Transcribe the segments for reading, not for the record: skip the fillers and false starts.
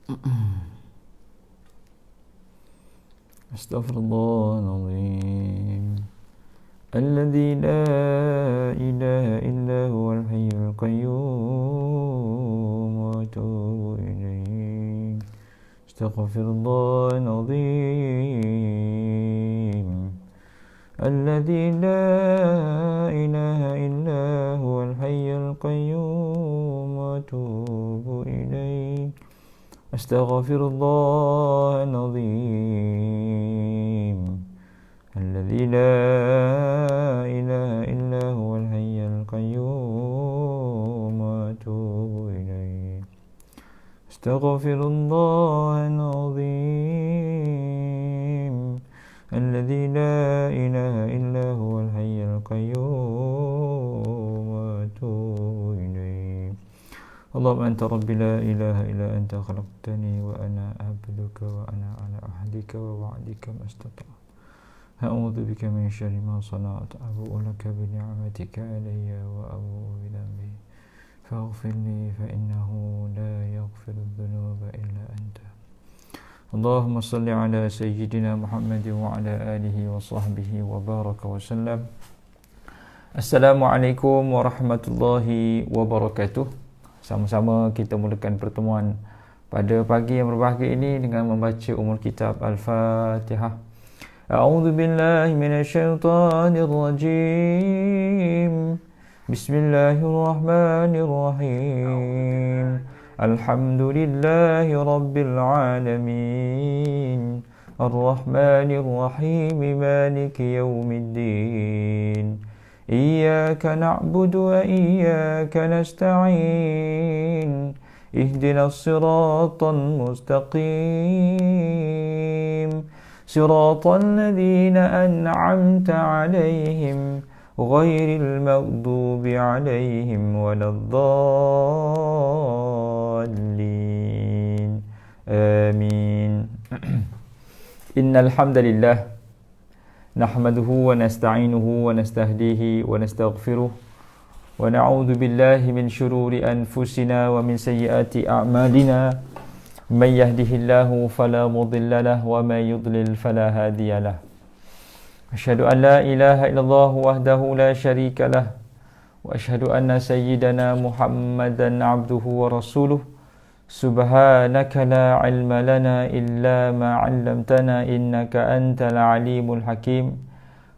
Astaghfirullahaladzim. Alladzi la ilaha illa huwal hayyul qayyum wa atubu ilaih. Astaghfirullahaladzim. Alladzi la ilaha illa huwal hayyul qayyum wa atubu ilaih. Astaghfirullahaladzim. Alladzi la ilaha illa huwal hayyul qayyum wa atubu ilaih. Astaghfirullahaladzim. Alladzi la ilaha illa huwal hayyul qayyum wa atubu ilaih. Allahumma anta rabbi la ilaha illa anta khalaqtani wa ana abduka wa ana ala ahdika wa wa'dika mastata'tu. A'udzu bika min syarri ma sana'tu. Abu'u laka bi ni'matika alayya wa abu'u bi dhanbi. Faghfir li fa innahu la yaghfiru dhunuba illa anta. Allahumma salli ala sayyidina Muhammad wa ala alihi wa sahbihi wa baraka wa sallam. Assalamualaikum warahmatullahi wabarakatuh. Sama-sama kita mulakan pertemuan pada pagi yang berbahagia ini dengan membaca umul kitab Al-Fatihah. A'udzu billahi minasyaitonir rajim. Bismillahirrahmanirrahim. Alhamdulillahi rabbil alamin. Ar-Rahmanir Rahim. Maliki yaumiddin. إياك نعبد وإياك نستعين اهدنا الصراط المستقيم صراط الذين أنعمت عليهم غير المغضوب عليهم ولا الضالين آمين. إن الحمد لله نحمده ونستعينه ونستهديه ونستغفره ونعوذ بالله من شرور أنفسنا ومن سيئات أعمالنا. من يهده الله فلا مضل له ومن يضلل فلا هادي له. أشهد أن لا إله إلا الله وحده لا شريك له وأشهد أن سيدنا محمدا عبده ورسوله. سبحانك لا علم لنا إلا ما علمتنا إنك أنت العليم الحكيم.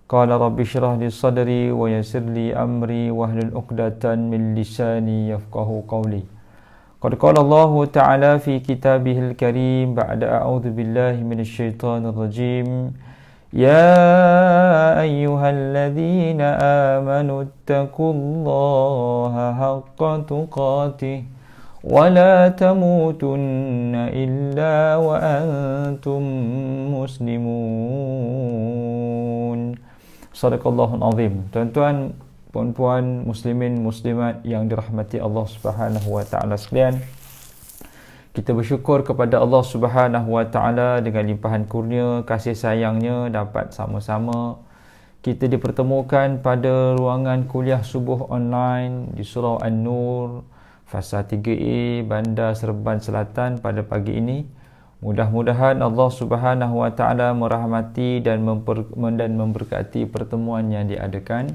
قال رب اشرح لي صدري ويسر لي أمري واحلل عقدة من لساني يفقهوا قولي. قد قال الله تعالى في كتابه الكريم بعد أعوذ بالله من الشيطان الرجيم. يا أيها الذين آمنوا اتقوا الله حق تقاته ولا تموتن إلا وأنتم مسلمون. Sadaqallahul azim. Tuan-tuan, puan-puan, muslimin, muslimat yang dirahmati Allah Subhanahu wa taala sekalian, kita bersyukur kepada Allah Subhanahu wa taala dengan limpahan kurnia kasih sayangnya dapat sama-sama kita dipertemukan pada ruangan kuliah subuh online di Surau An-Nur Fasa 3A Bandar Seremban Selatan pada pagi ini. Mudah-mudahan Allah Subhanahu wa taala merahmati dan memberkati pertemuan yang diadakan.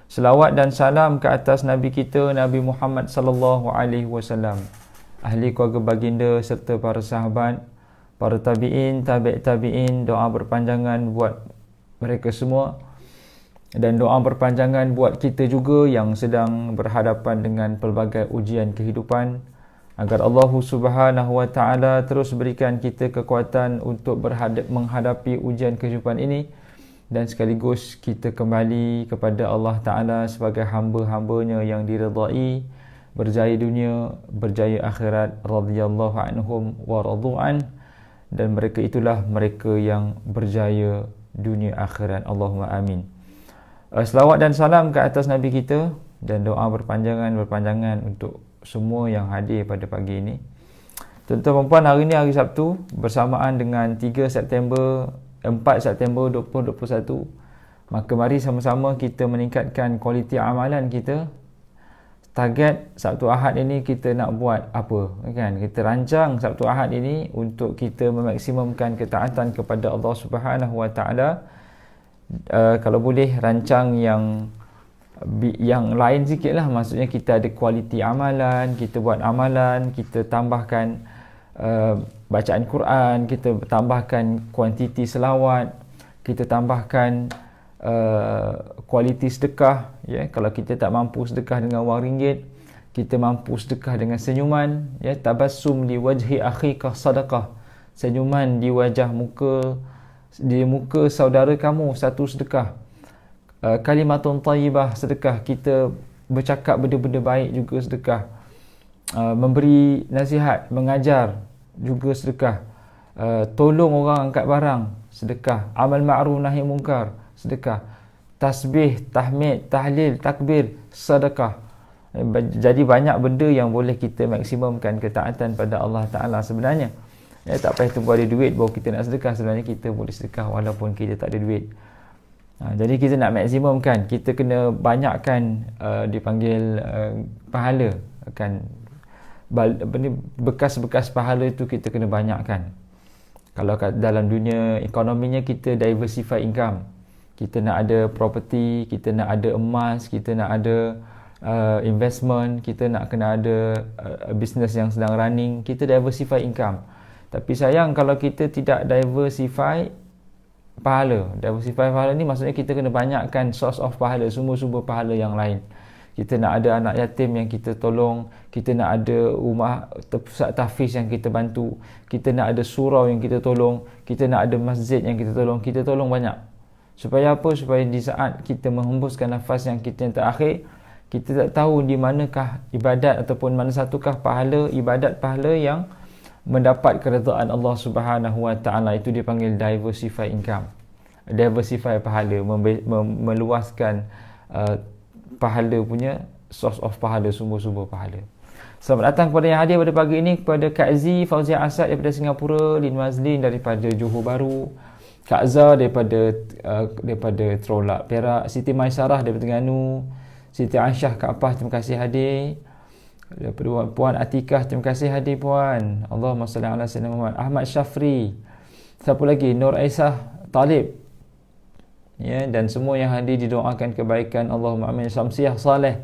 Selawat dan salam ke atas Nabi kita Nabi Muhammad sallallahu alaihi wasallam, ahli keluarga baginda serta para sahabat, para tabi'in, tabi'in. Doa berpanjangan buat mereka semua dan doa berpanjangan buat kita juga yang sedang berhadapan dengan pelbagai ujian kehidupan, agar Allah Subhanahu wa taala terus berikan kita kekuatan untuk menghadapi ujian kehidupan ini dan sekaligus kita kembali kepada Allah taala sebagai hamba-hambanya yang diridai, berjaya dunia, berjaya akhirat, radhiyallahu anhum wa radu'an, dan mereka itulah mereka yang berjaya dunia akhirat. Allahumma amin. Selawat dan salam ke atas Nabi kita dan doa berpanjangan untuk semua yang hadir pada pagi ini. Tuan-tuan dan puan, hari ini hari Sabtu bersamaan dengan 4 September 2021. Maka mari sama-sama kita meningkatkan kualiti amalan kita target Sabtu Ahad ini kita nak buat apa, kan? Kita rancang Sabtu Ahad ini untuk kita memaksimumkan ketaatan kepada Allah Subhanahu Wa Taala. Kalau boleh rancang yang lain sikit lah, maksudnya kita ada kualiti amalan, kita buat amalan, kita tambahkan bacaan Quran, kita tambahkan kuantiti selawat, kita tambahkan kualiti sedekah, ya. Kalau kita tak mampu sedekah dengan wang ringgit, kita mampu sedekah dengan senyuman, ya. Tabassum li wajhi akhika sadaqah, senyuman di wajah di muka saudara kamu satu sedekah. Kalimatun tayyibah, sedekah, kita bercakap benda-benda baik juga sedekah. Memberi nasihat, mengajar juga sedekah. Tolong orang angkat barang, sedekah. Amal ma'ruf nahi munkar, sedekah. Tasbih, tahmid, tahlil, takbir, sedekah. Jadi banyak benda yang boleh kita maksimumkan ketaatan pada Allah Ta'ala sebenarnya. Ya, tak payah tunggu ada duit baru kita nak sedekah. Sebenarnya kita boleh sedekah walaupun kita tak ada duit. Jadi kita nak maksimumkan, kita kena banyakkan dipanggil pahala, kan? Bekas-bekas pahala itu kita kena banyakkan. Kalau dalam dunia ekonominya, kita diversify income. Kita nak ada property, kita nak ada emas, kita nak ada investment, kita nak kena ada business yang sedang running. Kita diversify income. Tapi sayang kalau kita tidak diversify pahala. Diversify pahala ni maksudnya kita kena banyakkan source of pahala, sumber-sumber pahala yang lain. Kita nak ada anak yatim yang kita tolong, kita nak ada rumah pusat tahfiz yang kita bantu, kita nak ada surau yang kita tolong, kita nak ada masjid yang kita tolong banyak. Supaya apa? Supaya di saat kita menghembuskan nafas yang kita yang terakhir, kita tak tahu di manakah ibadat ataupun mana satukah ibadat pahala yang mendapat keredaan Allah Subhanahu Wa Taala. Itu dipanggil diversify income, diversify pahala, meluaskan pahala punya source of pahala, sumber-sumber pahala. Selamat datang kepada yang hadir pada pagi ini, kepada Kak Z Fauzia Asad daripada Singapura, Lin Mazlin daripada Johor Bahru, Kak Zah daripada Trolak Perak, Siti Maisarah daripada Terengganu, Siti Aisyah Kak Apah, terima kasih hadir. Daripada Puan Atikah, terima kasih hadir Puan. Allahumma salli ala sayyidina Muhammad. Ahmad Syafri, siapa lagi? Nur Aisyah Talib, ya, dan semua yang hadir didoakan kebaikan. Allahumma amin. Syamsiah Saleh,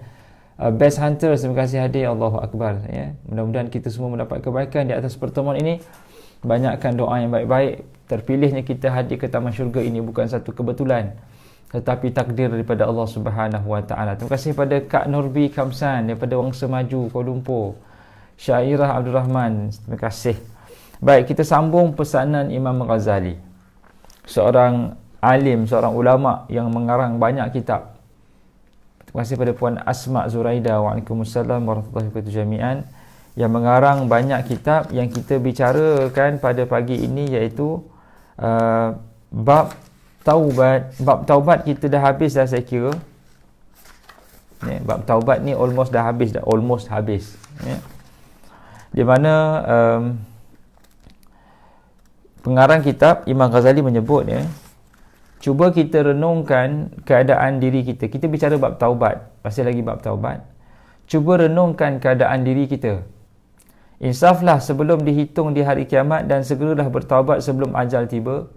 Best Hunter, terima kasih hadir. Allahu Akbar, ya. Mudah-mudahan kita semua mendapat kebaikan di atas pertemuan ini. Banyakkan doa yang baik-baik. Terpilihnya kita hadir ke Taman Syurga ini bukan satu kebetulan, tetapi takdir daripada Allah Subhanahu Wa Taala. Terima kasih kepada Kak Nurbi Kamsan daripada Wangsa Maju, Kuala Lumpur. Syairah Abdul Rahman, terima kasih. Baik, kita sambung pesanan Imam Ghazali, seorang alim, seorang ulama yang mengarang banyak kitab. Terima kasih kepada Puan Asma Zuraida, waalaikumsalam warahmatullahi wabarakatuh jami'an, yang mengarang banyak kitab. Yang kita bicarakan pada pagi ini iaitu bab taubat. Bab taubat kita dah habis dah, saya kira. Ya, bab taubat ni almost habis. Ya. Di mana pengarang kitab Imam Ghazali menyebut, ya, cuba kita renungkan keadaan diri kita. Kita bicara bab taubat, masih lagi bab taubat. Cuba renungkan keadaan diri kita. Insaflah sebelum dihitung di hari kiamat dan segeralah bertaubat sebelum ajal tiba.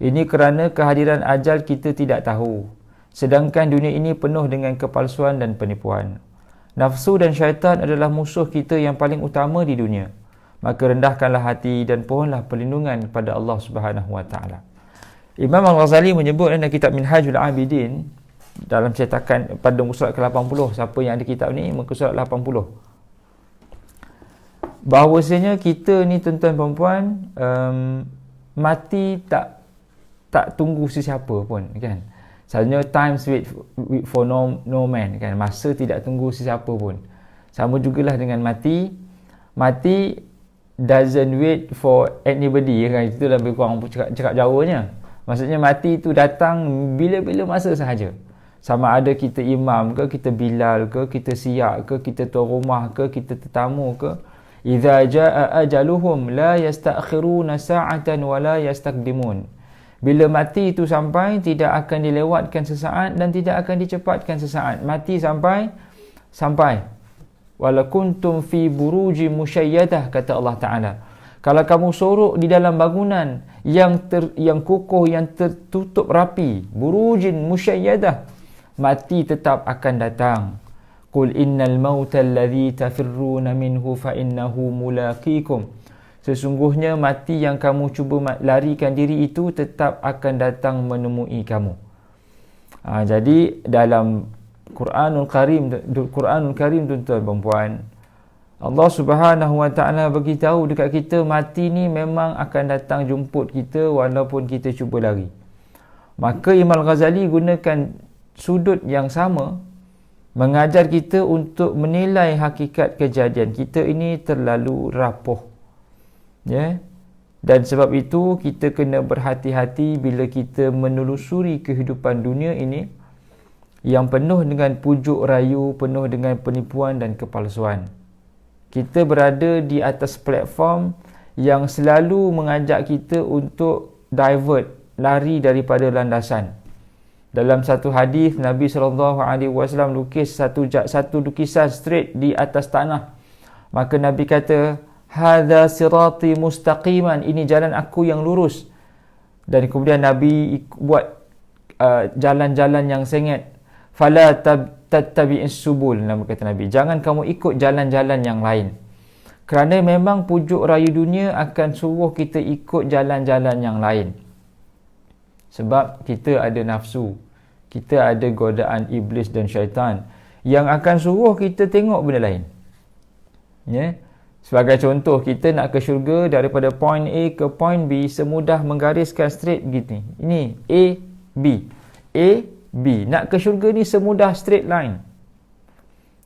Ini kerana kehadiran ajal kita tidak tahu. Sedangkan dunia ini penuh dengan kepalsuan dan penipuan. Nafsu dan syaitan adalah musuh kita yang paling utama di dunia. Maka rendahkanlah hati dan pohonlah perlindungan kepada Allah Subhanahu Wa Taala. Imam Al-Ghazali menyebut dalam kitab Minhajul Abidin, dalam cetakan pada muka surat ke-80, siapa yang ada kitab ni, muka surat 80, bahawasanya kita ni tuan-tuan perempuan, mati tak tunggu sesiapa pun, kan. Selalunya times wait for no man, kan. Masa tidak tunggu sesiapa pun. Sama jugalah dengan mati. Mati doesn't wait for anybody, kan. Itu lebih kurang cakap Jawanya. Maksudnya mati itu datang bila-bila masa sahaja. Sama ada kita imam ke, kita bilal ke, kita siap ke, kita tuan rumah ke, kita tetamu ke. Idza jaa ajaluhum la yastakhiruna sa'atan wa la yastaqdimun. Bila mati itu sampai, tidak akan dilewatkan sesaat dan tidak akan dicepatkan sesaat. Mati sampai. wala kuntum fi burujin musyayyadah, kata Allah Ta'ala. Kalau kamu sorok di dalam bangunan yang kokoh, yang tertutup rapi, burujin musyayyadah, mati tetap akan datang. Qul innal mauta alladhi tafirruna minhu fa innahu mulaqikum. Sesungguhnya mati yang kamu cuba larikan diri itu tetap akan datang menemui kamu. Jadi dalam Quranul Karim tuan-tuan dan puan, Allah Subhanahu Wa Taala beritahu dekat kita, mati ni memang akan datang jemput kita walaupun kita cuba lari. Maka Imam Ghazali gunakan sudut yang sama mengajar kita untuk menilai hakikat kejadian. Kita ini terlalu rapuh. Dan sebab itu kita kena berhati-hati bila kita menelusuri kehidupan dunia ini yang penuh dengan pujuk rayu, penuh dengan penipuan dan kepalsuan. Kita berada di atas platform yang selalu mengajak kita untuk divert, lari daripada landasan. Dalam satu hadis, Nabi SAW lukis satu lukisan straight di atas tanah. Maka Nabi kata, hadza sirati mustaqiman, ini jalan aku yang lurus. Dan kemudian Nabi buat jalan-jalan yang sengit. Fala tattabi'is subul, nama kata Nabi, jangan kamu ikut jalan-jalan yang lain. Kerana memang pujuk rayu dunia akan suruh kita ikut jalan-jalan yang lain. Sebab kita ada nafsu, kita ada godaan iblis dan syaitan yang akan suruh kita tengok benda lain. Sebagai contoh, kita nak ke syurga daripada point A ke point B semudah menggariskan straight begini. Ini A, B. A, B. Nak ke syurga ni semudah straight line.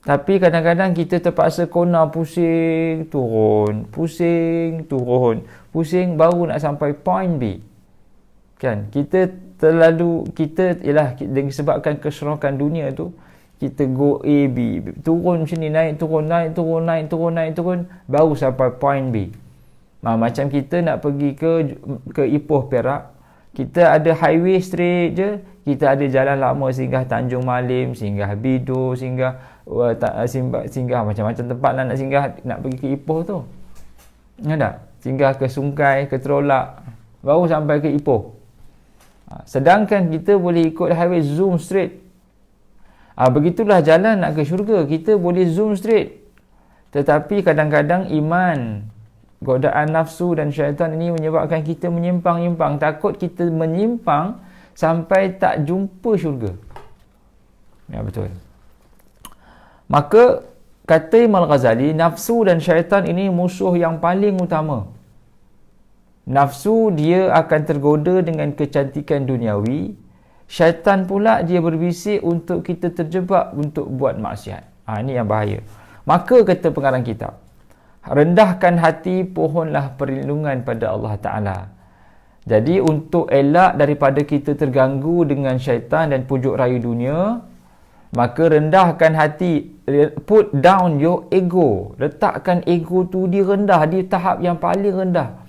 Tapi kadang-kadang kita terpaksa kona pusing, turun, pusing, turun, pusing baru nak sampai point B. Kan? Kita ialah disebabkan keserokan dunia tu, kita go A, B, turun macam ni, naik, turun, naik, turun, naik, turun, naik, turun, baru sampai point B. Macam kita nak pergi ke Ipoh Perak, kita ada highway straight je, kita ada jalan lama, singgah Tanjung Malim, singgah Bido, singgah macam-macam tempat lah nak singgah, nak pergi ke Ipoh tu. Ada? Singgah ke Sungkai, ke Terolak, baru sampai ke Ipoh. Sedangkan kita boleh ikut highway zoom straight. Begitulah jalan nak ke syurga, kita boleh zoom straight. Tetapi kadang-kadang iman, godaan nafsu dan syaitan ini menyebabkan kita menyimpang-nyimpang. Takut kita menyimpang sampai tak jumpa syurga. Ya, betul. Maka kata Imam Ghazali, nafsu dan syaitan ini musuh yang paling utama. Nafsu dia akan tergoda dengan kecantikan duniawi. Syaitan pula dia berbisik untuk kita terjebak untuk buat maksiat. Ini yang bahaya. Maka kata pengarang kitab, rendahkan hati, pohonlah perlindungan pada Allah Ta'ala. Jadi untuk elak daripada kita terganggu dengan syaitan dan pujuk rayu dunia, maka rendahkan hati, put down your ego. Letakkan ego tu di rendah, di tahap yang paling rendah.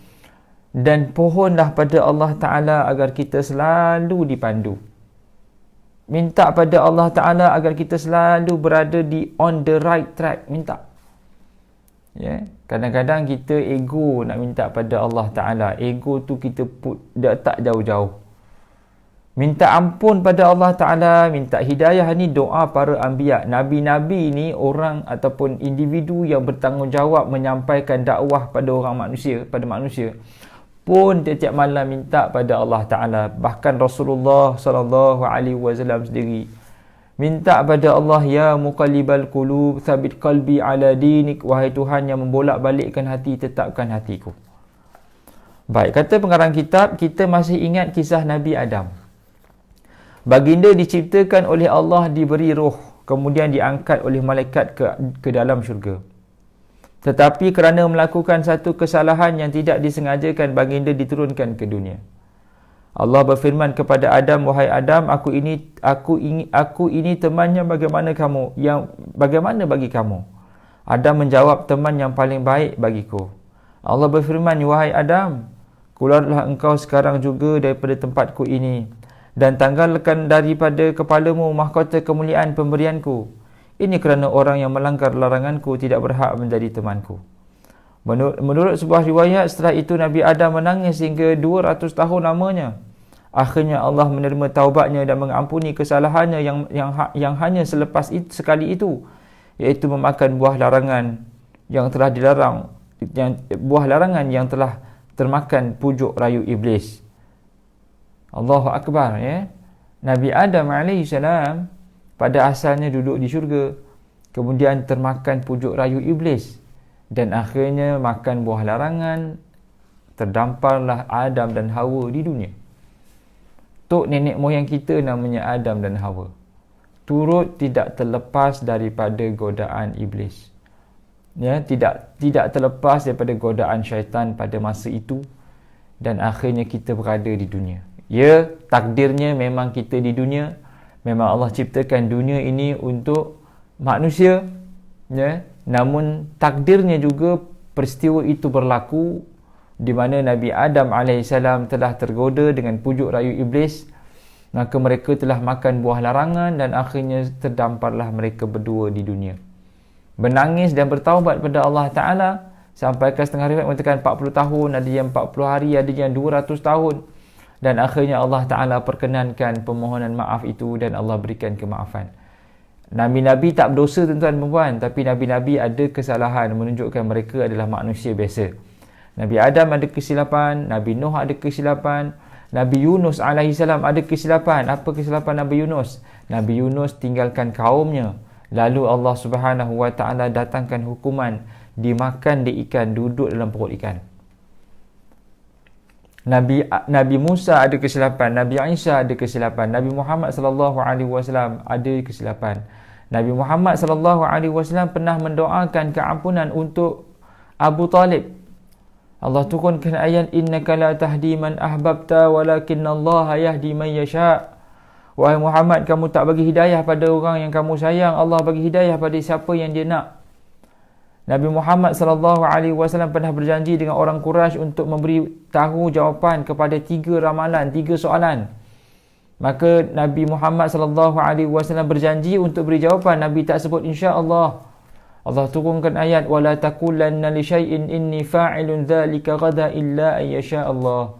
Dan pohonlah pada Allah Ta'ala agar kita selalu dipandu. Minta pada Allah Ta'ala agar kita selalu berada di on the right track. Minta. Kadang-kadang kita ego nak minta pada Allah Ta'ala. Ego tu kita letak jauh-jauh. Minta ampun pada Allah Ta'ala, minta hidayah ni doa para anbiya. Nabi-nabi ni orang ataupun individu yang bertanggungjawab menyampaikan dakwah pada manusia. Pun setiap malam minta pada Allah Ta'ala. Bahkan Rasulullah SAW sendiri minta pada Allah, ya muqallibal qulub thabit qalbi ala dinik. Wahai Tuhan yang membolak-balikkan hati, tetapkan hatiku. Baik, kata pengarang kitab, kita masih ingat kisah Nabi Adam. Baginda diciptakan oleh Allah, diberi roh, kemudian diangkat oleh malaikat ke dalam syurga. Tetapi kerana melakukan satu kesalahan yang tidak disengajakan, baginda diturunkan ke dunia. Allah berfirman kepada Adam, wahai Adam, aku ini temannya bagaimana bagi kamu? Adam menjawab, teman yang paling baik bagiku. Allah berfirman, wahai Adam, keluarlah engkau sekarang juga daripada tempatku ini, dan tanggalkan daripada kepalamu mahkota kemuliaan pemberianku. Ini kerana orang yang melanggar laranganku tidak berhak menjadi temanku. Menurut sebuah riwayat, setelah itu Nabi Adam menangis hingga 200 tahun lamanya. Akhirnya Allah menerima taubatnya dan mengampuni kesalahannya yang hanya selepas sekali itu, iaitu memakan buah larangan yang telah dilarang, buah larangan yang telah termakan pujuk rayu iblis. Allahu Akbar, ya. Nabi Adam AS pada asalnya duduk di syurga, kemudian termakan pujuk rayu iblis, dan akhirnya makan buah larangan, terdamparlah Adam dan Hawa di dunia. Tok nenek moyang kita namanya Adam dan Hawa, turut tidak terlepas daripada godaan iblis. Ya, tidak terlepas daripada godaan syaitan pada masa itu, dan akhirnya kita berada di dunia. Ya, takdirnya memang kita di dunia. Memang Allah ciptakan dunia ini untuk manusia, ya. Namun takdirnya juga peristiwa itu berlaku di mana Nabi Adam AS telah tergoda dengan pujuk rayu iblis, maka mereka telah makan buah larangan dan akhirnya terdamparlah mereka berdua di dunia. Menangis dan bertaubat pada Allah Ta'ala sampai ke setengah riwayat mengatakan 40 tahun, ada yang 40 hari, ada yang 200 tahun, dan akhirnya Allah Ta'ala perkenankan permohonan maaf itu dan Allah berikan kemaafan. Nabi-Nabi tak berdosa tuan-tuan dan puan, tapi Nabi-Nabi ada kesalahan, menunjukkan mereka adalah manusia biasa. Nabi Adam ada kesilapan, Nabi Nuh ada kesilapan, Nabi Yunus alaihissalam ada kesilapan. Apa kesilapan Nabi Yunus? Nabi Yunus tinggalkan kaumnya, lalu Allah Subhanahu wa taala datangkan hukuman, dimakan di ikan, duduk dalam perut ikan. Nabi Musa ada kesilapan, Nabi Isa ada kesilapan, Nabi Muhammad sallallahu alaihi wasallam ada kesilapan. Nabi Muhammad sallallahu alaihi wasallam pernah mendoakan keampunan untuk Abu Talib. Allah turunkan ayat, innaka la tahdi man ahbabta walakinallaha yahdi man yasha. Wahai Muhammad, kamu tak bagi hidayah pada orang yang kamu sayang, Allah bagi hidayah pada siapa yang dia nak. Nabi Muhammad sallallahu alaihi wasallam pernah berjanji dengan orang Quraisy untuk memberi tahu jawapan kepada 3 ramalan, 3 soalan. Maka Nabi Muhammad sallallahu alaihi wasallam berjanji untuk beri jawapan. Nabi tak sebut insya-Allah. Allah turunkan ayat, wala taqulanna li syai'in inni fa'ilun dzalika ghadan illa ay yasha Allah.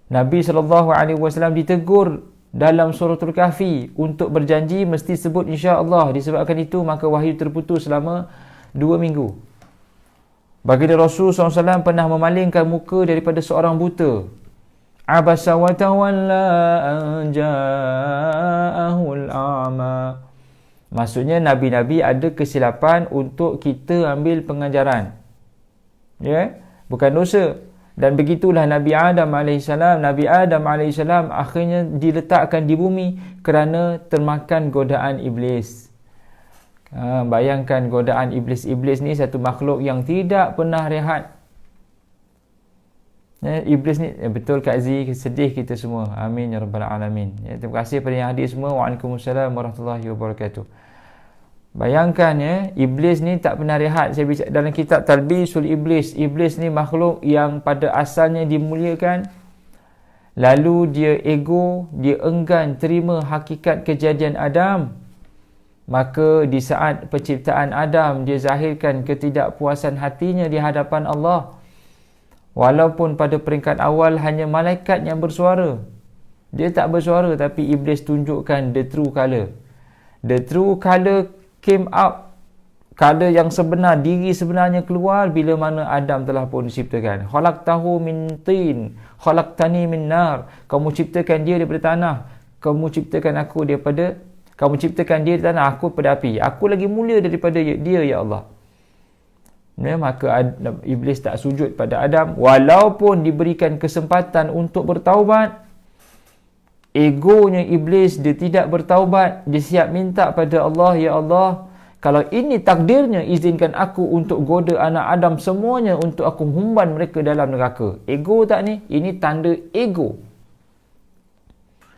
Nabi sallallahu alaihi wasallam ditegur dalam suratul Kahfi untuk berjanji mesti sebut insya-Allah. Disebabkan itu maka wahyu terputus selama 2 minggu. Baginda Rasul SAW pernah memalingkan muka daripada seorang buta. Abasa wa tawalla an ja'ahul a'ma. Maksudnya Nabi-Nabi ada kesilapan untuk kita ambil pengajaran. Ya, bukan dosa. Dan begitulah Nabi Adam AS. Nabi Adam AS akhirnya diletakkan di bumi kerana termakan godaan iblis. Bayangkan godaan iblis ni satu makhluk yang tidak pernah rehat. Iblis ni, betul Kak Z, sedih kita semua. Amin ya rabbal alamin. Terima kasih pada yang hadir semua. Waalaikumsalam warahmatullahi wabarakatuh. Bayangkan iblis ni tak pernah rehat. Saya bicara dalam kitab Talbisul Iblis. Iblis ni makhluk yang pada asalnya dimuliakan, lalu dia ego, dia enggan terima hakikat kejadian Adam. Maka di saat penciptaan Adam, dia zahirkan ketidakpuasan hatinya di hadapan Allah. Walaupun pada peringkat awal hanya malaikat yang bersuara, dia tak bersuara, tapi iblis tunjukkan the true colour. The true colour came out. Colour yang sebenar, diri sebenarnya keluar bila mana Adam telah pun diciptakan. Khalaqtahu min tin, khalaqtani min nar. Kamu ciptakan dia daripada tanah, kamu ciptakan aku daripada, kamu ciptakan dia di tanah, aku pada api. Aku lagi mulia daripada dia, ya Allah. Maka iblis tak sujud pada Adam. Walaupun diberikan kesempatan untuk bertaubat, egonya iblis, dia tidak bertaubat. Dia siap minta pada Allah, ya Allah, kalau ini takdirnya, izinkan aku untuk goda anak Adam semuanya, untuk aku humban mereka dalam neraka. Ego tak ni? Ini tanda ego.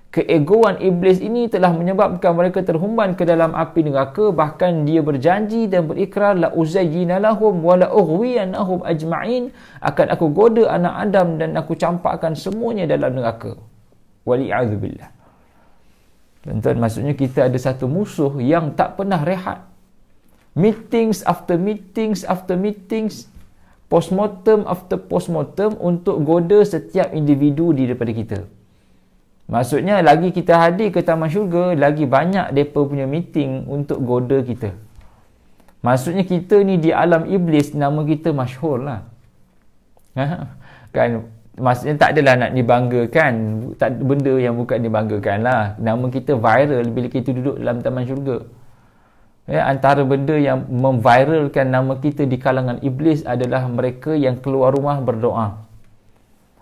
Keegoan iblis ini telah menyebabkan mereka terhumban ke dalam api neraka. Bahkan dia berjanji dan berikrar, la uzayyina lahum wa la ughwiyannahum ajma'in, akan aku goda anak Adam dan aku campakkan semuanya dalam neraka. Wali'adzubillah. Tuan-tuan, maksudnya kita ada satu musuh yang tak pernah rehat. Meetings after meetings after meetings, postmortem after postmortem untuk goda setiap individu di daripada kita. Maksudnya lagi kita hadir ke taman syurga, lagi banyak mereka punya meeting untuk goda kita. Maksudnya kita ni di alam iblis, nama kita masyhur lah. Kan? Maksudnya tak adalah nak dibanggakan, tak benda yang bukan dibanggakan lah. Nama kita viral bila kita duduk dalam taman syurga. Antara benda yang memviralkan nama kita di kalangan iblis adalah mereka yang keluar rumah berdoa.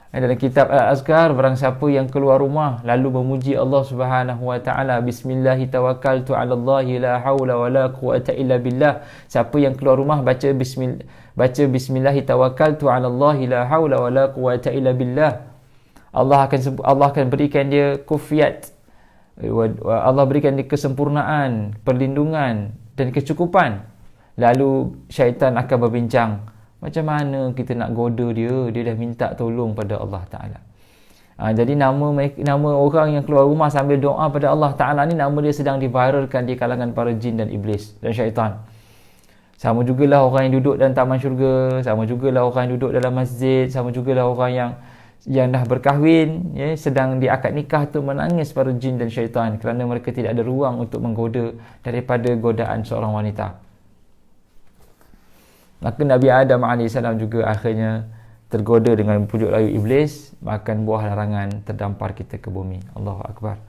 Dalam kitab Al-Azkar, barang siapa yang keluar rumah lalu memuji Allah Subhanahu wa taala, bismillahi tawakkaltu 'ala Allahi la haula wala quwwata illa billah. Siapa yang keluar rumah baca bismillahi tawakkaltu 'ala Allahi la haula wala quwwata illa billah, Allah akan berikan dia kufiat. Allah berikan dia kesempurnaan, perlindungan dan kecukupan. Lalu syaitan akan berbincang, macam mana kita nak goda dia dah minta tolong pada Allah Ta'ala. Jadi nama orang yang keluar rumah sambil doa pada Allah Ta'ala ni, nama dia sedang diviralkan di kalangan para jin dan iblis dan syaitan. Sama jugalah orang yang duduk dalam taman syurga, sama jugalah orang yang duduk dalam masjid, sama jugalah orang yang dah berkahwin, sedang di akad nikah tu menangis para jin dan syaitan kerana mereka tidak ada ruang untuk menggoda daripada godaan seorang wanita. Maka Nabi Adam AS juga akhirnya tergoda dengan pujuk rayu iblis, makan buah larangan, terdampar kita ke bumi. Allahu Akbar.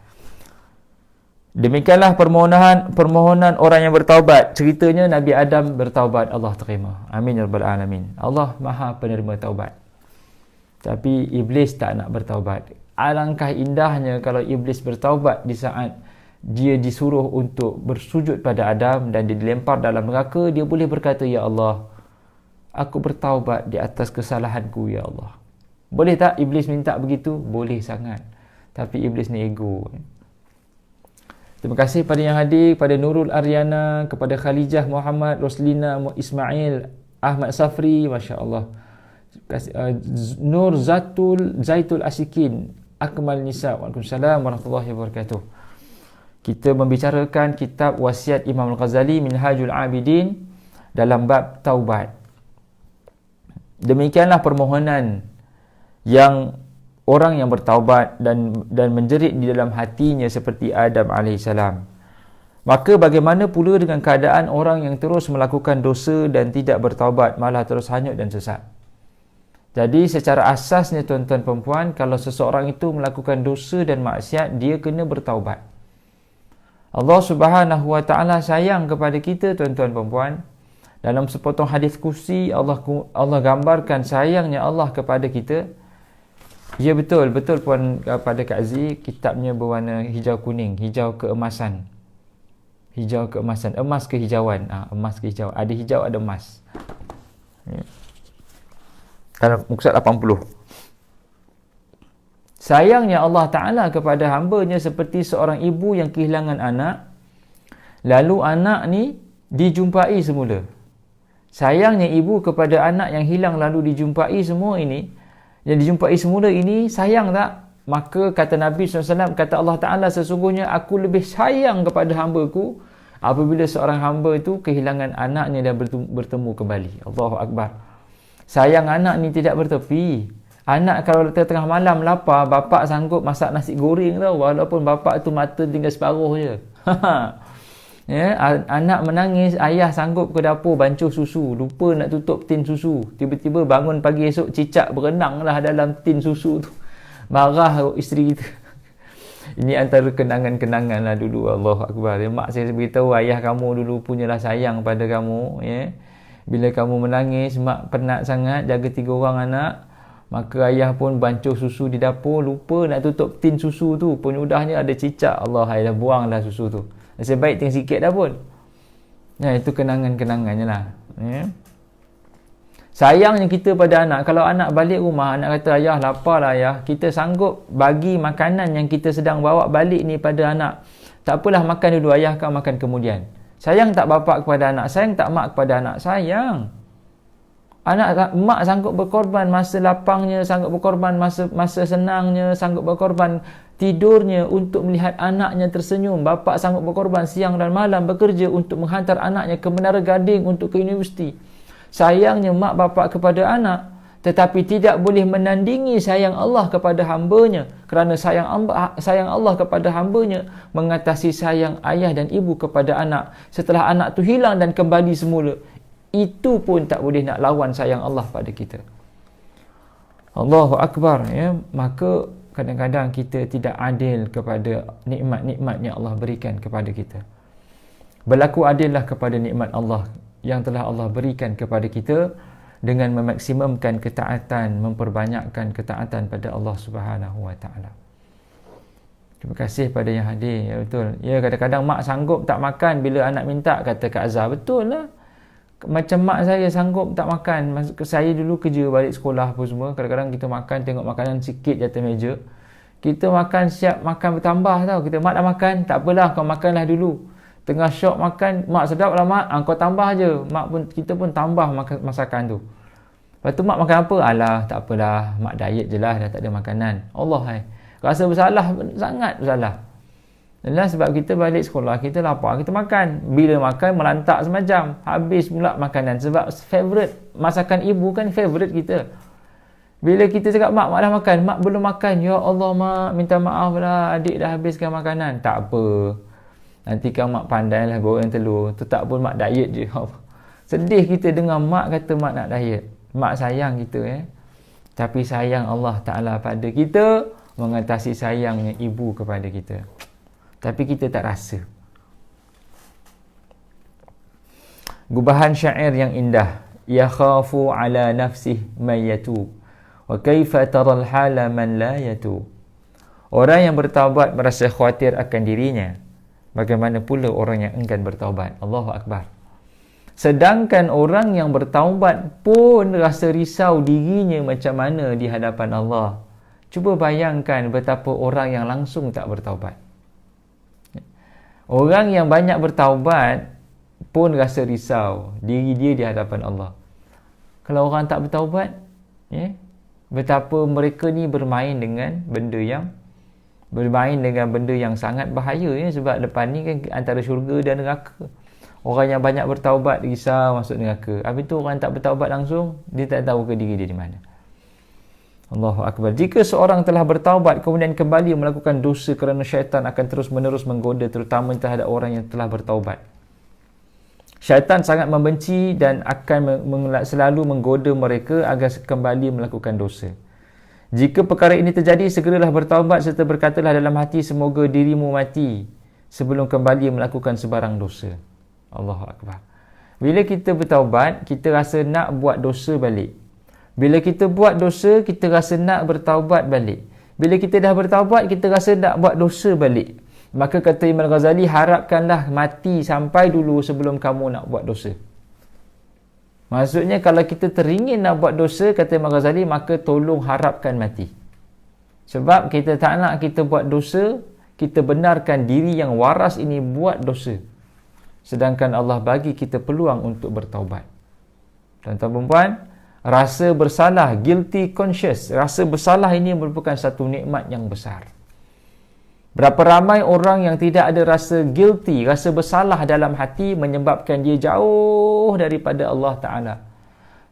Demikianlah permohonan orang yang bertaubat. Ceritanya Nabi Adam bertaubat, Allah terima. Amin ya rabbal alamin. Allah Maha penerima taubat. Tapi iblis tak nak bertaubat. Alangkah indahnya kalau iblis bertaubat di saat dia disuruh untuk bersujud pada Adam dan dia dilempar dalam neraka. Dia boleh berkata, ya Allah, aku bertaubat di atas kesalahanku, ya Allah. Boleh tak iblis minta begitu? Boleh sangat. Tapi iblis ni ego. Terima kasih pada yang hadir, pada Nurul Aryana, kepada Khalijah Muhammad, Roslina Ismail, Ahmad Safri, Masya Allah. Nur Zaitul Asikin, Akmal Nisa. Waalaikumsalam warahmatullahi wabarakatuh. Kita membicarakan kitab wasiat Imam Al-Ghazali, Minhajul Abidin, dalam bab taubat. Demikianlah permohonan yang orang yang bertaubat dan menjerit di dalam hatinya seperti Adam AS. Maka bagaimana pula dengan keadaan orang yang terus melakukan dosa dan tidak bertaubat, malah terus hanyut dan sesat? Jadi secara asasnya tuan-tuan perempuan, kalau seseorang itu melakukan dosa dan maksiat, dia kena bertaubat. Allah Subhanahu wa taala sayang kepada kita tuan-tuan perempuan. Dalam sepotong hadis kursi, Allah gambarkan sayangnya Allah kepada kita. Ya betul puan pada Kak Aziz, kitabnya berwarna hijau kuning, hijau keemasan. Hijau keemasan, emas kehijauan. Emas kehijauan. Ada hijau, ada emas. Ya. Kalau muka 80. Sayangnya Allah Ta'ala kepada hamba-Nya seperti seorang ibu yang kehilangan anak. Lalu anak ni dijumpai semula. Sayangnya ibu kepada anak yang hilang lalu dijumpai semua ini. Yang dijumpai semula ini, sayang tak? Maka kata Nabi SAW, kata Allah Ta'ala, sesungguhnya aku lebih sayang kepada hamba-Ku apabila seorang hamba itu kehilangan anaknya dan bertemu kembali. Allahu Akbar. Sayang anak ni tidak bertepi. Anak kalau tengah malam lapar, bapak sanggup masak nasi goreng tau, walaupun bapak tu mata tinggal separuh je. Ya, anak menangis, ayah sanggup ke dapur bancuh susu, lupa nak tutup tin susu. Tiba-tiba bangun pagi esok, cicak berenanglah dalam tin susu tu. Marah isteri kita. Ini antara kenangan-kenangan lah dulu. Allahu Akbar. Mak saya beritahu, ayah kamu dulu punyalah sayang pada kamu. Ya. Bila kamu menangis, mak penat sangat jaga 3 orang anak, maka ayah pun bancuh susu di dapur, lupa nak tutup tin susu tu. Penyudahnya ada cicak. Allah, ayah dah buanglah susu tu. Nasib baik tinggal sikit dah pun. Ya, itu kenangan-kenangannya lah. Ya. Sayangnya kita pada anak, kalau anak balik rumah, anak kata, ayah lapar lah ayah, kita sanggup bagi makanan yang kita sedang bawa balik ni pada anak. Tak apalah, makan dulu, ayah akan makan kemudian. Sayang tak bapak kepada anak? Sayang tak mak kepada anak? Sayang. Mak sanggup berkorban masa lapangnya, sanggup berkorban masa senangnya, sanggup berkorban tidurnya untuk melihat anaknya tersenyum. Bapa sanggup berkorban siang dan malam bekerja untuk menghantar anaknya ke Menara Gading untuk ke universiti. Sayangnya mak bapa kepada anak, tetapi tidak boleh menandingi sayang Allah kepada hamba-Nya, kerana sayang Allah kepada hamba-Nya mengatasi sayang ayah dan ibu kepada anak. Setelah anak tu hilang dan kembali semula, itu pun tak boleh nak lawan sayang Allah pada kita. Allahu Akbar, ya. Maka kadang-kadang kita tidak adil kepada nikmat-nikmat yang Allah berikan kepada kita. Berlaku adillah kepada nikmat Allah yang telah Allah berikan kepada kita dengan memaksimumkan ketaatan, memperbanyakkan ketaatan pada Allah Subhanahu Wa Taala. Terima kasih pada yang hadir. Ya, betul. Ya, kadang-kadang mak sanggup tak makan bila anak minta, kata Kak Azhar. Betul lah. Macam mak saya sanggup tak makan. Saya dulu kerja balik sekolah apa semua. Kadang-kadang kita makan, tengok makanan sikit di atas meja. Kita makan siap makan bertambah tau. Kita, mak dah makan, tak apalah kau makanlah dulu. Tengah syok makan, mak sedap lah mak, kau tambah je. Kita pun tambah masakan tu. Lepas tu mak makan apa? Alah, tak apalah, mak diet je lah, dah tak ada makanan. Allah hai. Rasa bersalah, sangat bersalah. Dan sebab kita balik sekolah, kita lapar, kita makan. Bila makan, melantak semacam. Habis pula makanan. Sebab favourite, masakan ibu kan favourite kita. Bila kita cakap, mak dah makan. Mak belum makan. Ya Allah mak, minta maaf lah, adik dah habiskan makanan. Tak apa. Nanti kan mak pandai lah goreng telur. Tu tak pun mak diet je. Sedih kita dengar mak kata mak nak diet. Mak sayang kita, tapi sayang Allah Ta'ala pada kita mengatasi sayangnya ibu kepada kita. Tapi kita tak rasa. Gubahan syair yang indah. Yakhafu ala nafsih man yatub, wa kaifa taral hala man la yatub. Orang yang bertaubat merasa khawatir akan dirinya, bagaimana pula orang yang enggan bertaubat? Allahu Akbar. Sedangkan orang yang bertaubat pun rasa risau dirinya macam mana di hadapan Allah. Cuba bayangkan betapa orang yang langsung tak bertaubat. Orang yang banyak bertaubat pun rasa risau diri dia di hadapan Allah. Kalau orang tak bertaubat, betapa mereka ni bermain dengan benda yang sangat bahaya, sebab depan ni kan antara syurga dan neraka. Orang yang banyak bertaubat risau masuk neraka. Habis tu orang tak bertaubat langsung, dia tak tahu ke diri dia di mana. Allahu Akbar. Jika seorang telah bertaubat kemudian kembali melakukan dosa, kerana syaitan akan terus-menerus menggoda, terutama terhadap orang yang telah bertaubat. Syaitan sangat membenci dan akan selalu menggoda mereka agar kembali melakukan dosa. Jika perkara ini terjadi, segeralah bertaubat serta berkatalah dalam hati, semoga dirimu mati sebelum kembali melakukan sebarang dosa. Allahu Akbar. Bila kita bertaubat, kita rasa nak buat dosa balik. Bila kita buat dosa, kita rasa nak bertaubat balik. Bila kita dah bertaubat, kita rasa nak buat dosa balik. Maka kata Imam Ghazali, harapkanlah mati sampai dulu sebelum kamu nak buat dosa. Maksudnya kalau kita teringin nak buat dosa, kata Imam Ghazali, maka tolong harapkan mati. Sebab kita tak nak kita buat dosa, kita benarkan diri yang waras ini buat dosa. Sedangkan Allah bagi kita peluang untuk bertaubat. Tuan-tuan dan puan, rasa bersalah, guilty conscious, rasa bersalah ini merupakan satu nikmat yang besar. Berapa ramai orang yang tidak ada rasa guilty, rasa bersalah dalam hati, menyebabkan dia jauh daripada Allah Ta'ala.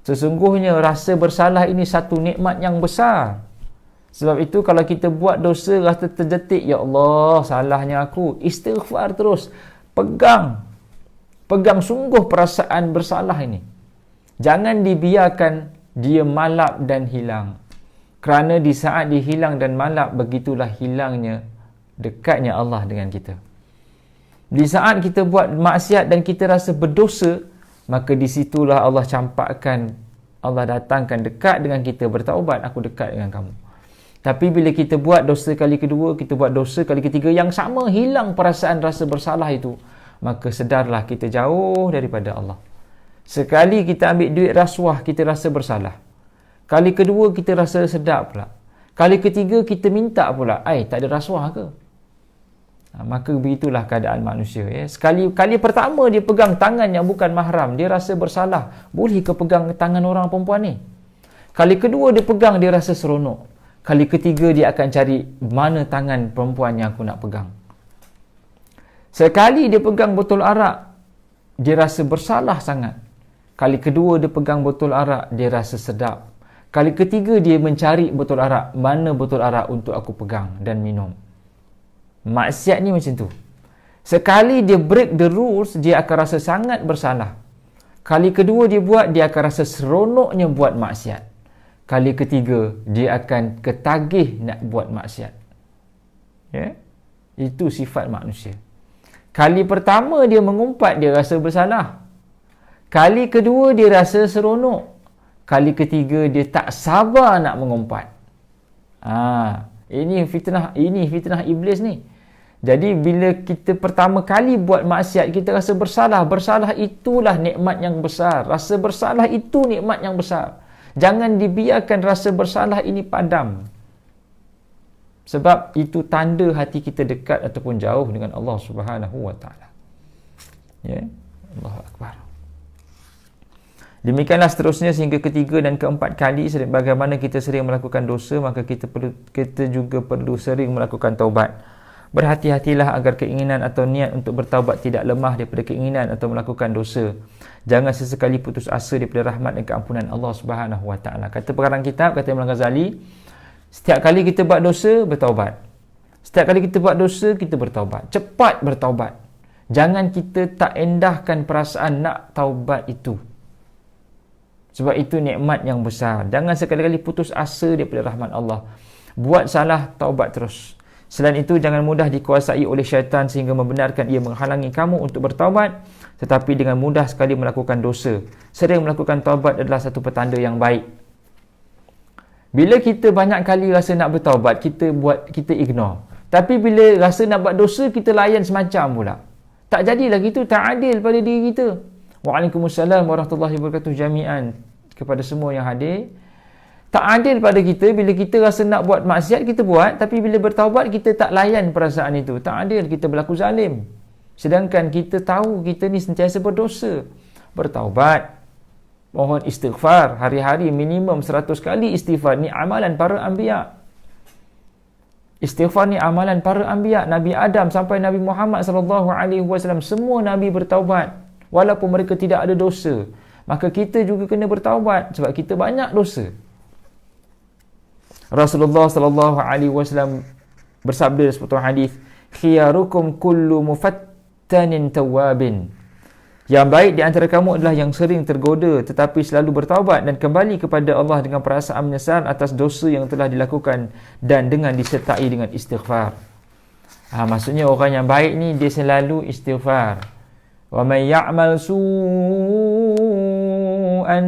Sesungguhnya rasa bersalah ini satu nikmat yang besar. Sebab itu kalau kita buat dosa, rasa terjetik, ya Allah, salahnya aku, istighfar terus, pegang sungguh perasaan bersalah ini. Jangan dibiarkan dia malap dan hilang. Kerana di saat dia hilang dan malap, begitulah hilangnya dekatnya Allah dengan kita. Di saat kita buat maksiat dan kita rasa berdosa, maka di situlah Allah campakkan, Allah datangkan dekat dengan kita, bertaubat, aku dekat dengan kamu. Tapi bila kita buat dosa kali kedua, kita buat dosa kali ketiga yang sama, hilang perasaan rasa bersalah itu, maka sedarlah kita jauh daripada Allah. Sekali kita ambil duit rasuah, kita rasa bersalah. Kali kedua kita rasa sedap pula. Kali ketiga kita minta pula, tak ada rasuah ke? Maka begitulah keadaan manusia. Kali pertama dia pegang tangan yang bukan mahram, dia rasa bersalah. Boleh ke pegang tangan orang perempuan ni? Kali kedua dia pegang, dia rasa seronok. Kali ketiga dia akan cari mana tangan perempuan yang aku nak pegang. Sekali dia pegang botol arak, dia rasa bersalah sangat. Kali kedua dia pegang botol arak, dia rasa sedap. Kali ketiga dia mencari botol arak, mana botol arak untuk aku pegang dan minum. Maksiat ni macam tu. Sekali dia break the rules, dia akan rasa sangat bersalah. Kali kedua dia buat, dia akan rasa seronoknya buat maksiat. Kali ketiga dia akan ketagih nak buat maksiat. Itu sifat manusia. Kali pertama dia mengumpat, dia rasa bersalah. Kali kedua dia rasa seronok. Kali ketiga dia tak sabar nak mengumpat. Ini fitnah iblis ni. Jadi bila kita pertama kali buat maksiat, kita rasa bersalah. Bersalah itulah nikmat yang besar. Rasa bersalah itu nikmat yang besar. Jangan dibiarkan rasa bersalah ini padam. Sebab itu tanda hati kita dekat ataupun jauh dengan Allah Subhanahu wa taala. Allahu akbar. Demikianlah seterusnya sehingga ketiga dan keempat kali. Bagaimana kita sering melakukan dosa, maka kita juga perlu sering melakukan taubat. Berhati-hatilah agar keinginan atau niat untuk bertaubat tidak lemah daripada keinginan atau melakukan dosa. Jangan sesekali putus asa daripada rahmat dan keampunan Allah Subhanahu wa taala. Kata pengarang kitab, kata Imam Ghazali, setiap kali kita buat dosa, bertaubat. Setiap kali kita buat dosa, kita bertaubat. Cepat bertaubat. Jangan kita tak endahkan perasaan nak taubat itu. Sebab itu nikmat yang besar. Jangan sekali-kali putus asa daripada rahmat Allah. Buat salah, taubat terus. Selain itu, jangan mudah dikuasai oleh syaitan sehingga membenarkan ia menghalangi kamu untuk bertaubat, tetapi dengan mudah sekali melakukan dosa. Sering melakukan taubat adalah satu petanda yang baik. Bila kita banyak kali rasa nak bertaubat, kita ignore. Tapi bila rasa nak buat dosa, kita layan semacam pula. Tak jadilah gitu, tak adil pada diri kita. Waalaikumsalam warahmatullahi wabarakatuh jami'an kepada semua yang hadir. Tak adil pada kita bila kita rasa nak buat maksiat, kita buat. Tapi bila bertaubat, kita tak layan perasaan itu. Tak adil, kita berlaku zalim. Sedangkan kita tahu kita ni sentiasa berdosa. Bertaubat, mohon istighfar. Hari-hari minimum 100 kali istighfar. Ni amalan para anbiya. Istighfar ni amalan para anbiya. Nabi Adam sampai Nabi Muhammad SAW, semua Nabi bertaubat. Walaupun mereka tidak ada dosa. Maka kita juga kena bertaubat. Sebab kita banyak dosa. Rasulullah sallallahu alaihi wasallam bersabda seperti hadis, khiyarukum kullu mufattanin tawwabin. Yang baik di antara kamu adalah yang sering tergoda tetapi selalu bertaubat dan kembali kepada Allah dengan perasaan menyesal atas dosa yang telah dilakukan dan dengan disertai dengan istighfar. Maksudnya orang yang baik ni dia selalu istighfar. Wa may ya'mal su'an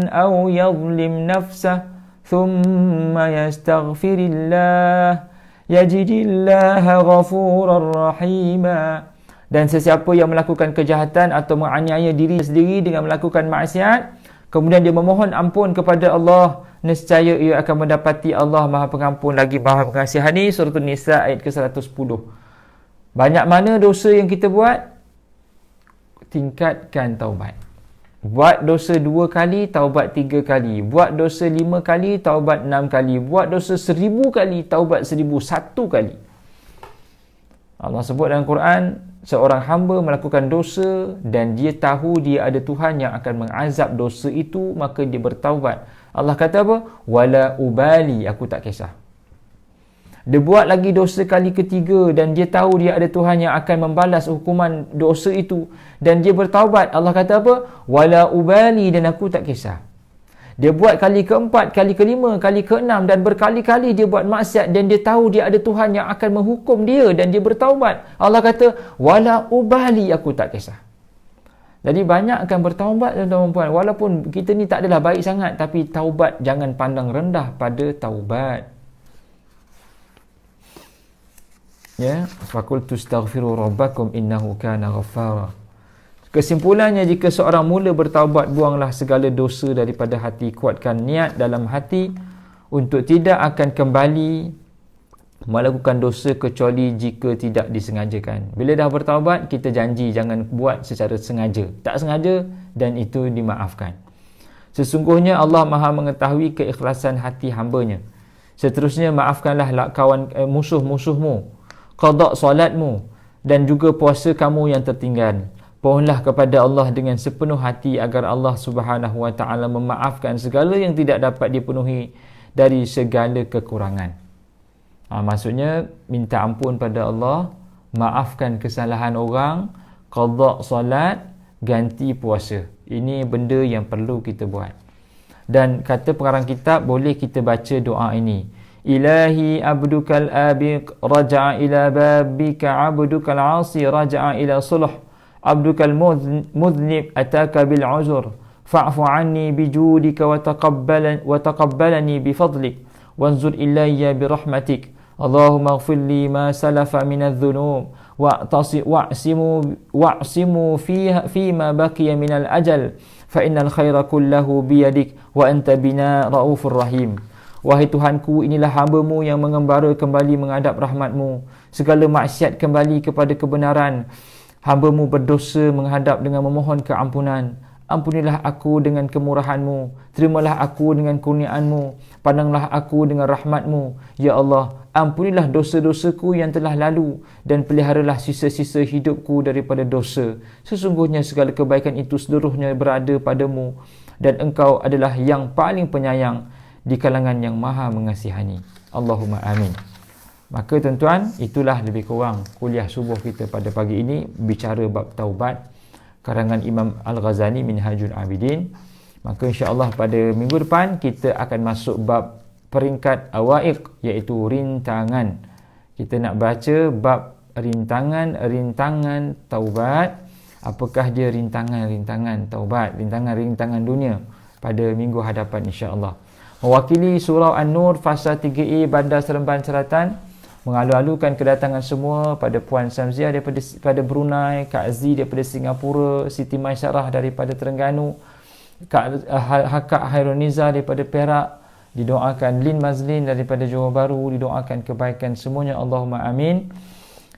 aw yadhlim nafsahu thumma yastaghfirillah yajidillaha ghafurar rahima. Dan sesiapa yang melakukan kejahatan atau menganiaya diri sendiri dengan melakukan maksiat, kemudian dia memohon ampun kepada Allah, nescaya ia akan mendapati Allah Maha Pengampun lagi Maha Pengasihani. Surah An-Nisa ayat ke-110. Banyak mana dosa yang kita buat, tingkatkan taubat. Buat dosa 2 kali, taubat 3 kali. Buat dosa 5 kali, taubat 6 kali. Buat dosa 1000 kali, taubat 1001 kali. Allah sebut dalam Quran, seorang hamba melakukan dosa dan dia tahu dia ada Tuhan yang akan mengazab dosa itu, maka dia bertaubat. Allah kata apa? Wala ubali, aku tak kisah. Dia buat lagi dosa kali ketiga dan dia tahu dia ada Tuhan yang akan membalas hukuman dosa itu dan dia bertaubat. Allah kata apa? Wala ubali, dan aku tak kisah. Dia buat kali keempat, kali kelima, kali keenam dan berkali-kali dia buat maksiat dan dia tahu dia ada Tuhan yang akan menghukum dia dan dia bertaubat. Allah kata wala ubali, aku tak kisah. Jadi banyak akan bertaubat tuan-tuan. Walaupun kita ni tak adalah baik sangat, tapi taubat, jangan pandang rendah pada taubat. Ya, faqultu astaghfiru rabbakum innahu kana ghaffara. Kesimpulannya, jika seorang mula bertaubat, buanglah segala dosa daripada hati, kuatkan niat dalam hati untuk tidak akan kembali melakukan dosa kecuali jika tidak disengajakan. Bila dah bertaubat, kita janji jangan buat secara sengaja. Tak sengaja dan itu dimaafkan. Sesungguhnya Allah Maha mengetahui keikhlasan hati hamba-Nya. Seterusnya, maafkanlah musuh-musuhmu, qada solatmu dan juga puasa kamu yang tertinggal. Pohonlah kepada Allah dengan sepenuh hati agar Allah Subhanahu wa taala memaafkan segala yang tidak dapat dipenuhi dari segala kekurangan. Maksudnya minta ampun pada Allah, maafkan kesalahan orang, qada solat, ganti puasa. Ini benda yang perlu kita buat. Dan kata pengarang kitab, boleh kita baca doa ini. Ilahi abdukal abiq raja'a ila babika, abdukal asi raja'a ila sulh, abdukal mudhnib ataka bil uzur, fa'fu anni bijudika wa taqabbalani bifadlik, wanzur ilayya birahmatik. Allahumma ighfir li ma salafa min adh-dhunub wa'simu fima baqiya min al-ajal fa innal khaira kullahu biyadik wa anta bina raufur rahim. Wahai Tuhanku, inilah hamba-Mu yang mengembara kembali menghadap rahmat-Mu. Segala maksiat kembali kepada kebenaran. Hamba-Mu berdosa menghadap dengan memohon keampunan. Ampunilah aku dengan kemurahan-Mu. Terimalah aku dengan kurniaan-Mu. Pandanglah aku dengan rahmat-Mu. Ya Allah, ampunilah dosa-dosaku yang telah lalu dan peliharalah sisa-sisa hidupku daripada dosa. Sesungguhnya segala kebaikan itu seluruhnya berada padamu dan Engkau adalah yang paling penyayang di kalangan yang maha mengasihani. Allahumma amin. Maka tuan-tuan, itulah lebih kurang kuliah subuh kita pada pagi ini, bicara bab taubat, karangan Imam Al-Ghazali Minhajul Abidin. Maka insya-Allah pada minggu depan kita akan masuk bab peringkat awaiq, iaitu rintangan. Kita nak baca bab rintangan taubat. Apakah dia rintangan taubat, rintangan dunia pada minggu hadapan insya-Allah. Mewakili surau An-Nur fasa 3A Bandar Seremban Selatan, mengalu-alukan kedatangan semua pada Puan Samziah daripada Brunei, Kak Aziz daripada Singapura, Siti Maisyarah daripada Terengganu, Kak Hairuniza daripada Perak, didoakan Lin Mazlin daripada Johor Bahru, didoakan kebaikan semuanya, Allahumma amin.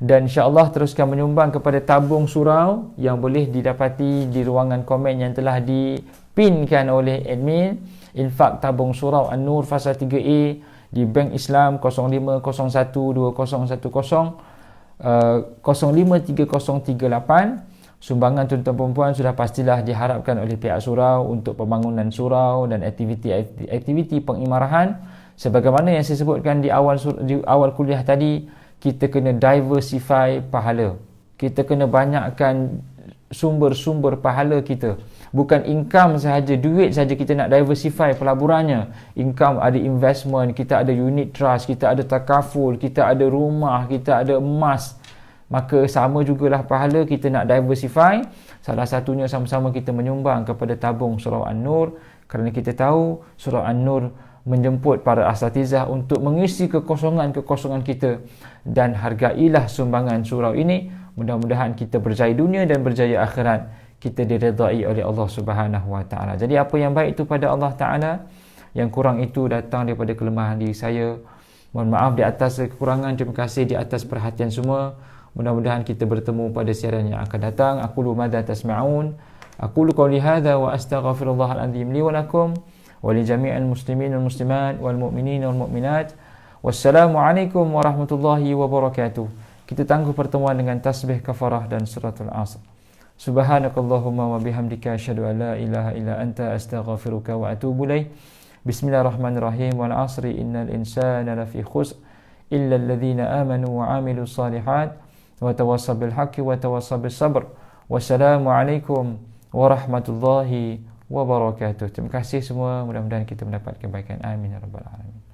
Dan insya-Allah teruskan menyumbang kepada tabung surau yang boleh didapati di ruangan komen yang telah dipinkan oleh admin. Infak tabung surau An-Nur fasa 3A di Bank Islam 05012010 053038. Sumbangan tuan-tuan perempuan sudah pastilah diharapkan oleh pihak surau untuk pembangunan surau dan aktiviti pengimarahan. Sebagaimana yang saya sebutkan di awal kuliah tadi, kita kena diversify pahala. Kita kena banyakkan sumber-sumber pahala kita. Bukan income sahaja, duit sahaja kita nak diversify pelaburannya. Income ada investment, kita ada unit trust, kita ada takaful, kita ada rumah, kita ada emas. Maka sama jugalah pahala kita nak diversify. Salah satunya sama-sama kita menyumbang kepada tabung surau An-Nur, kerana kita tahu surau An-Nur menjemput para asatizah untuk mengisi kekosongan-kekosongan kita. Dan hargailah sumbangan surau ini. Mudah-mudahan kita berjaya dunia dan berjaya akhirat. Kita diredai oleh Allah Subhanahu wa taala. Jadi apa yang baik itu pada Allah Taala, yang kurang itu datang daripada kelemahan diri saya. Mohon maaf di atas kekurangan. Terima kasih di atas perhatian semua. Mudah-mudahan kita bertemu pada siaran yang akan datang. Aqulu madza tasma'un. Aqulu qawli hadza wa astaghfirullahal azim li wa lakum wa li jami'il muslimin wal muslimat wal mu'minin wal mu'minat. Wassalamualaikum warahmatullahi wabarakatuh. Kita tangguh pertemuan dengan tasbih kafarah dan suratul Asr. Subhanakallahumma wa bihamdika asyhadu an la ilaha illa anta astaghfiruka wa atubu ilaik. Bismillahirrahmanirrahim. Wal 'asri innal insana lafi khusr illa alladhina amanu wa 'amilus salihat wa tawassaw bil haqqi wa tawassaw bis sabr. Wassalamualaikum warahmatullahi wabarakatuh. Terima kasih semua. Mudah-mudahan kita mendapat kebaikan. Amin ya rabbal alamin.